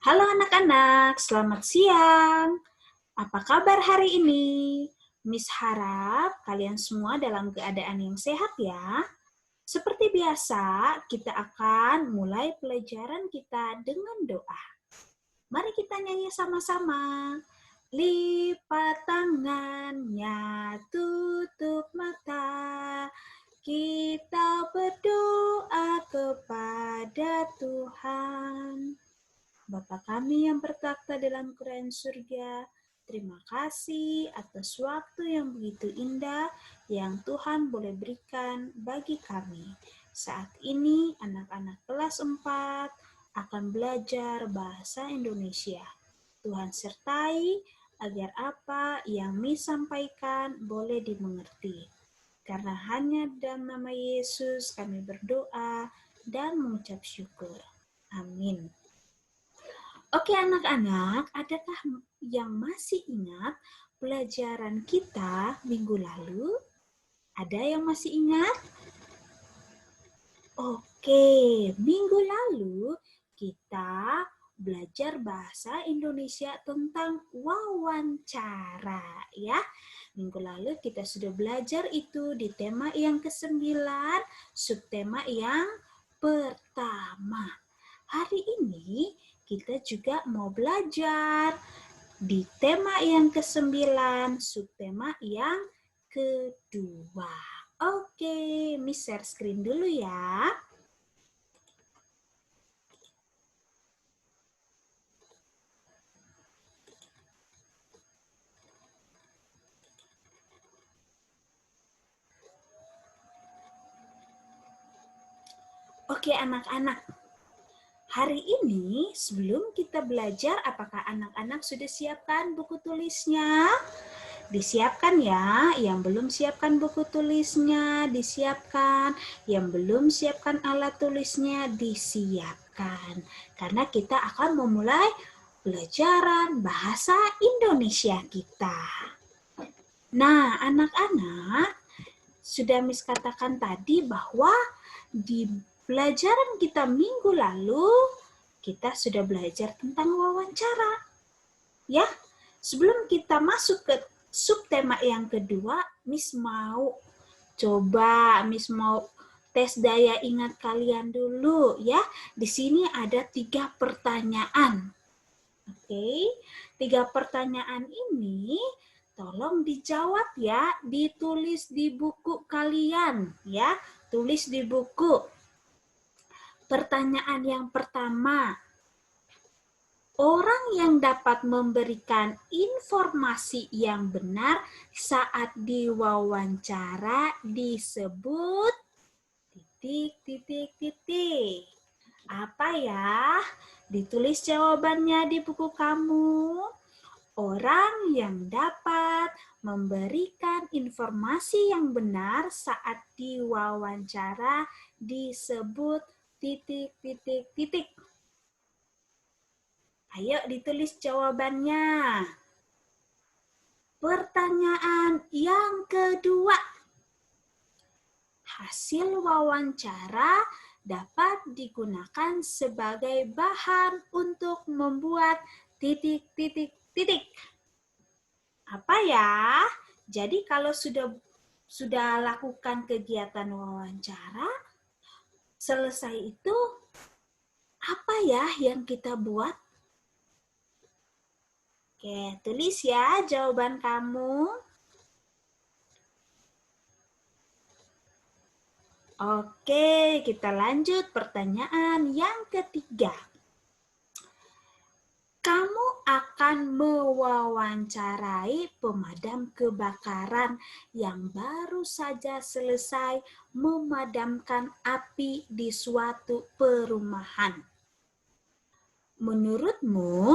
Halo anak-anak, selamat siang. Apa kabar hari ini? Miss harap kalian semua dalam keadaan yang sehat ya. Seperti biasa, kita akan mulai pelajaran kita dengan doa. Mari kita nyanyi sama-sama. Lipat tangannya, tutup mata. Kita berdoa kepada Tuhan. Bapa kami yang bertakhta dalam kerajaan surga, terima kasih atas waktu yang begitu indah yang Tuhan boleh berikan bagi kami. Saat ini anak-anak kelas 4 akan belajar bahasa Indonesia. Tuhan sertai agar apa yang Miss sampaikan boleh dimengerti. Karena hanya dalam nama Yesus kami berdoa dan mengucap syukur. Amin. Oke anak-anak, adakah yang masih ingat pelajaran kita minggu lalu? Ada yang masih ingat? Oke, minggu lalu kita belajar bahasa Indonesia tentang wawancara ya. Minggu lalu kita sudah belajar itu di tema yang ke-9, subtema yang pertama. Hari ini kita juga mau belajar di tema yang ke-9, subtema yang kedua. Oke, Miss share screen dulu ya. Oke anak-anak, hari ini sebelum kita belajar, apakah anak-anak sudah siapkan buku tulisnya? Disiapkan ya, yang belum siapkan buku tulisnya disiapkan, yang belum siapkan alat tulisnya disiapkan. Karena kita akan memulai pelajaran bahasa Indonesia kita. Nah, anak-anak, sudah Miss katakan tadi bahwa di pelajaran kita minggu lalu, kita sudah belajar tentang wawancara. Ya, sebelum kita masuk ke subtema yang kedua, Miss mau tes daya ingat kalian dulu ya. Di sini ada 3 pertanyaan. Oke, 3 pertanyaan ini tolong dijawab ya, ditulis di buku kalian ya, tulis di buku. Pertanyaan yang pertama, orang yang dapat memberikan informasi yang benar saat diwawancara disebut titik. Apa ya? Ditulis jawabannya di buku kamu. Orang yang dapat memberikan informasi yang benar saat diwawancara disebut titik. Ayo ditulis jawabannya. Pertanyaan yang kedua. Hasil wawancara dapat digunakan sebagai bahan untuk membuat titik. Apa ya? Jadi kalau sudah lakukan kegiatan wawancara, selesai itu apa ya yang kita buat? Oke, tulis ya jawaban kamu. Oke, kita lanjut pertanyaan yang ketiga. Kamu akan mewawancarai pemadam kebakaran yang baru saja selesai memadamkan api di suatu perumahan. Menurutmu,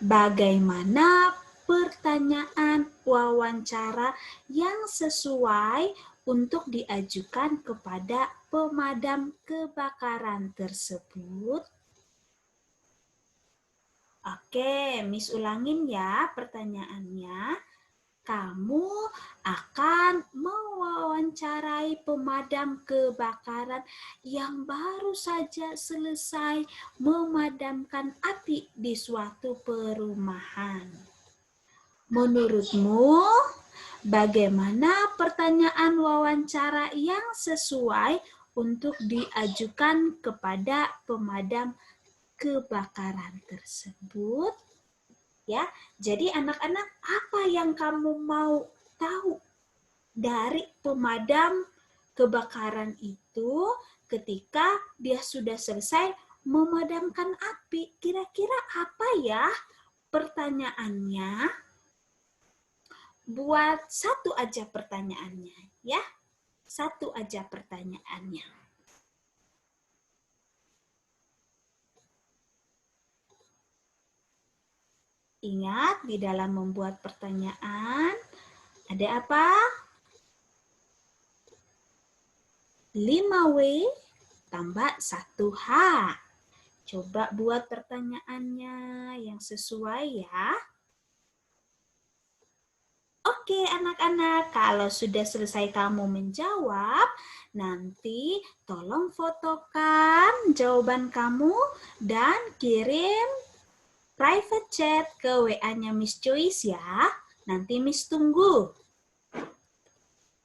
bagaimana pertanyaan wawancara yang sesuai untuk diajukan kepada pemadam kebakaran tersebut? Oke, Miss ulangin ya pertanyaannya. Kamu akan mewawancarai pemadam kebakaran yang baru saja selesai memadamkan memadamkan api di suatu perumahan. Menurutmu, bagaimana pertanyaan wawancara yang sesuai untuk diajukan kepada pemadam kebakaran tersebut? Ya, jadi anak-anak, apa yang kamu mau tahu dari pemadam kebakaran itu ketika dia sudah selesai memadamkan api? Kira-kira apa ya pertanyaannya? Buat satu aja pertanyaannya, ya. Satu aja pertanyaannya. Ingat, di dalam membuat pertanyaan, ada apa? 5W tambah 1H. Coba buat pertanyaannya yang sesuai ya. Oke anak-anak, kalau sudah selesai kamu menjawab, nanti tolong fotokan jawaban kamu dan kirim private chat ke WA-nya Miss Joyce ya. Nanti Miss tunggu.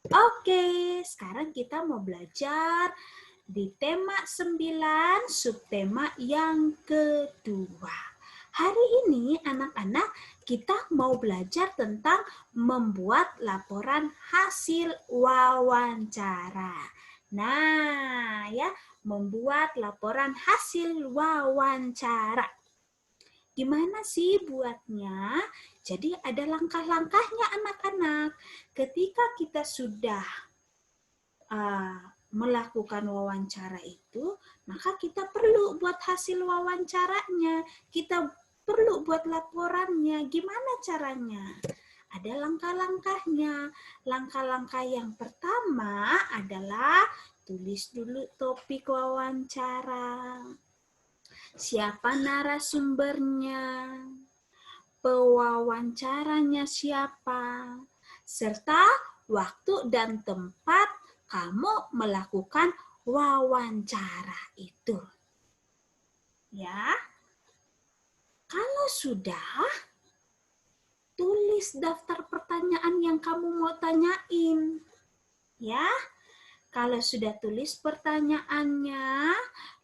Oke, sekarang kita mau belajar di tema 9, subtema yang kedua. Hari ini anak-anak kita mau belajar tentang membuat laporan hasil wawancara. Nah, ya, membuat laporan hasil wawancara. Gimana sih buatnya? Jadi ada langkah-langkahnya anak-anak. Ketika kita sudah melakukan wawancara itu, maka kita perlu buat hasil wawancaranya. Kita perlu buat laporannya. Gimana caranya? Ada langkah-langkahnya. Langkah-langkah yang pertama adalah tulis dulu topik wawancara. Siapa narasumbernya, pewawancaranya siapa, serta waktu dan tempat kamu melakukan wawancara itu. Ya, kalau sudah, tulis daftar pertanyaan yang kamu mau tanyain. Ya, kalau sudah tulis pertanyaannya,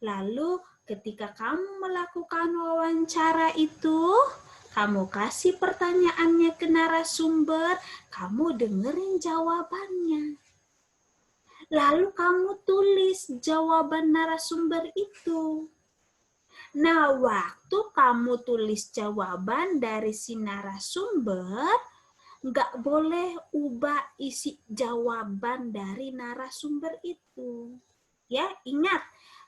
lalu ketika kamu melakukan wawancara itu, kamu kasih pertanyaannya ke narasumber, kamu dengerin jawabannya. Lalu kamu tulis jawaban narasumber itu. Nah, waktu kamu tulis jawaban dari si narasumber, nggak boleh ubah isi jawaban dari narasumber itu. Ya, ingat,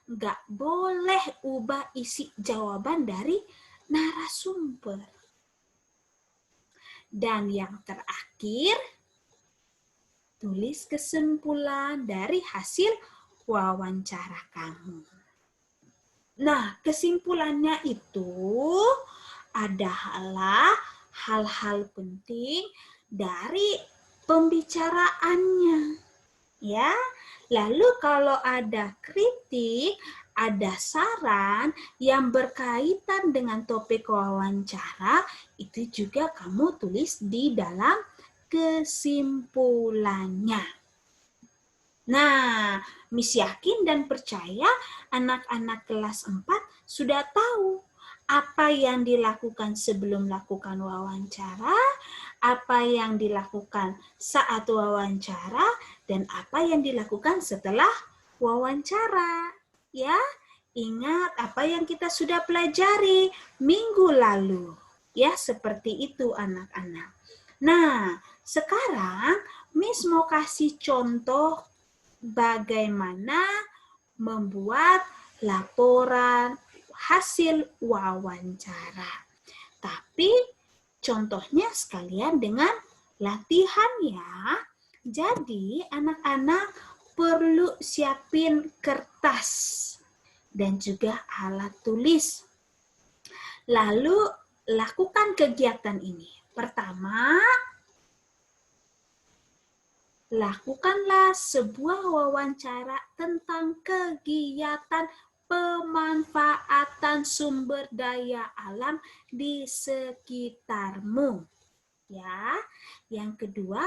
nggak boleh ubah isi jawaban dari narasumber. Dan yang terakhir, tulis kesimpulan dari hasil wawancara kamu. Nah, kesimpulannya itu adalah hal-hal penting dari pembicaraannya. Ya, lalu kalau ada kritik, ada saran yang berkaitan dengan topik wawancara, itu juga kamu tulis di dalam kesimpulannya. Nah, Miss yakin dan percaya anak-anak kelas 4 sudah tahu apa yang dilakukan sebelum lakukan wawancara, apa yang dilakukan saat wawancara, dan apa yang dilakukan setelah wawancara. Ya, ingat apa yang kita sudah pelajari minggu lalu. Ya, seperti itu anak-anak. Nah, sekarang Miss mau kasih contoh bagaimana membuat laporan hasil wawancara. Tapi contohnya sekalian dengan latihan ya. Jadi anak-anak perlu siapin kertas dan juga alat tulis. Lalu lakukan kegiatan ini. Pertama, lakukanlah sebuah wawancara tentang kegiatan pemanfaatan sumber daya alam di sekitarmu. Ya, yang kedua,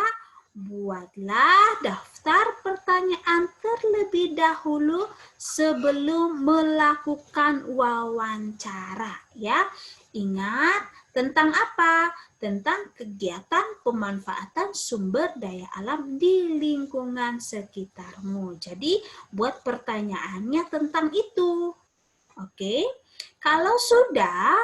buatlah daftar pertanyaan terlebih dahulu sebelum melakukan wawancara. Ya, ingat tentang apa? Tentang kegiatan pemanfaatan sumber daya alam di lingkungan sekitarmu. Jadi, buat pertanyaannya tentang itu. Oke, kalau sudah,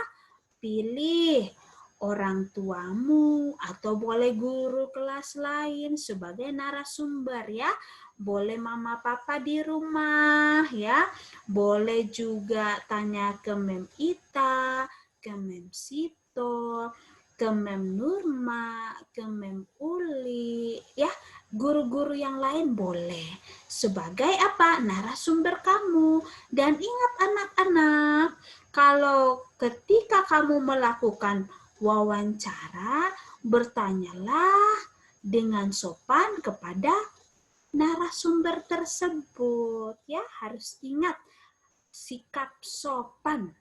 pilih orang tuamu atau boleh guru kelas lain sebagai narasumber ya. Boleh mama papa di rumah ya. Boleh juga tanya ke Mem Ita, ke Mem Sito, ke Mem Nurma, ke Mem Uli ya. Guru-guru yang lain boleh. Sebagai apa? Narasumber kamu. Dan ingat anak-anak, kalau ketika kamu melakukan wawancara, bertanyalah dengan sopan kepada narasumber tersebut. Ya, harus ingat sikap sopan.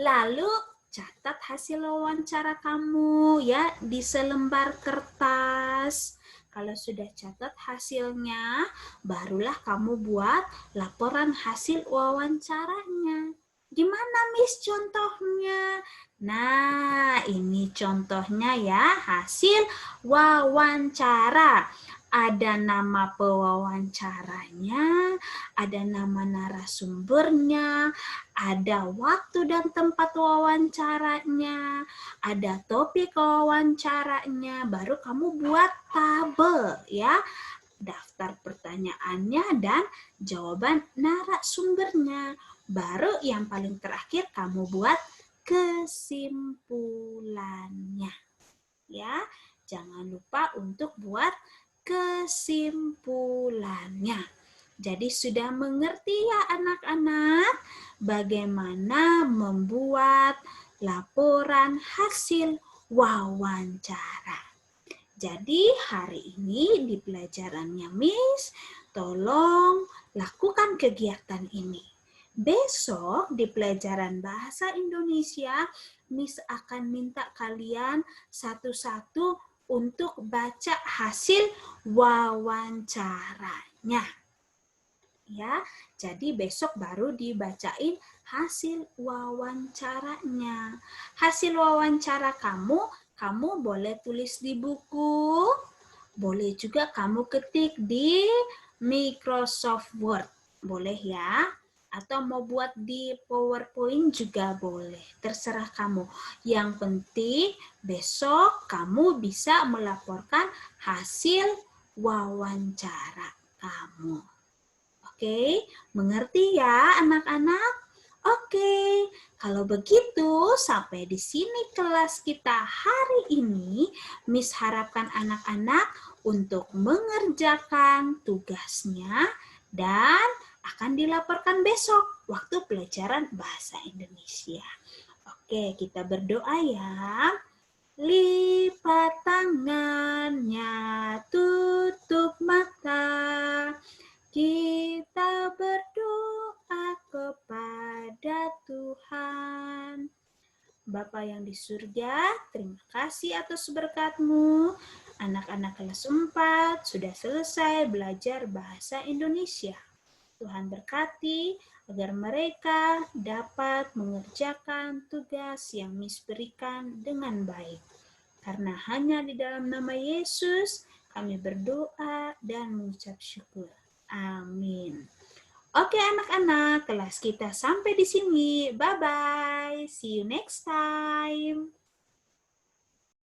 Lalu catat hasil wawancara kamu ya di selembar kertas. Kalau sudah catat hasilnya, barulah kamu buat laporan hasil wawancaranya. Gimana Miss contohnya? Nah, ini contohnya ya, hasil wawancara. Ada nama pewawancaranya, ada nama narasumbernya, ada waktu dan tempat wawancaranya, ada topik wawancaranya, baru kamu buat tabel ya, daftar pertanyaannya dan jawaban narasumbernya. Baru yang paling terakhir kamu buat kesimpulannya. Ya, jangan lupa untuk buat kesimpulannya. Jadi sudah mengerti ya anak-anak bagaimana membuat laporan hasil wawancara. Jadi hari ini di pelajarannya Miss, tolong lakukan kegiatan ini. Besok di pelajaran bahasa Indonesia, Miss akan minta kalian satu-satu untuk baca hasil wawancaranya. Ya, jadi besok baru dibacain hasil wawancaranya. Hasil wawancara kamu boleh tulis di buku, boleh juga kamu ketik di Microsoft Word, boleh ya. Atau mau buat di PowerPoint juga boleh, terserah kamu. Yang penting besok kamu bisa melaporkan hasil wawancara kamu. Oke, mengerti ya anak-anak? Oke, kalau begitu sampai di sini kelas kita hari ini. Miss harapkan anak-anak untuk mengerjakan tugasnya dan akan dilaporkan besok waktu pelajaran bahasa Indonesia. Oke, kita berdoa ya. Lipat tangannya, tutup mata. Kita berdoa kepada Tuhan. Bapa yang di surga, terima kasih atas berkat-Mu. Anak-anak kelas 4 sudah selesai belajar bahasa Indonesia. Tuhan berkati agar mereka dapat mengerjakan tugas yang Miss berikan dengan baik. Karena hanya di dalam nama Yesus kami berdoa dan mengucap syukur. Amin. Oke anak-anak, kelas kita sampai di sini. Bye-bye. See you next time.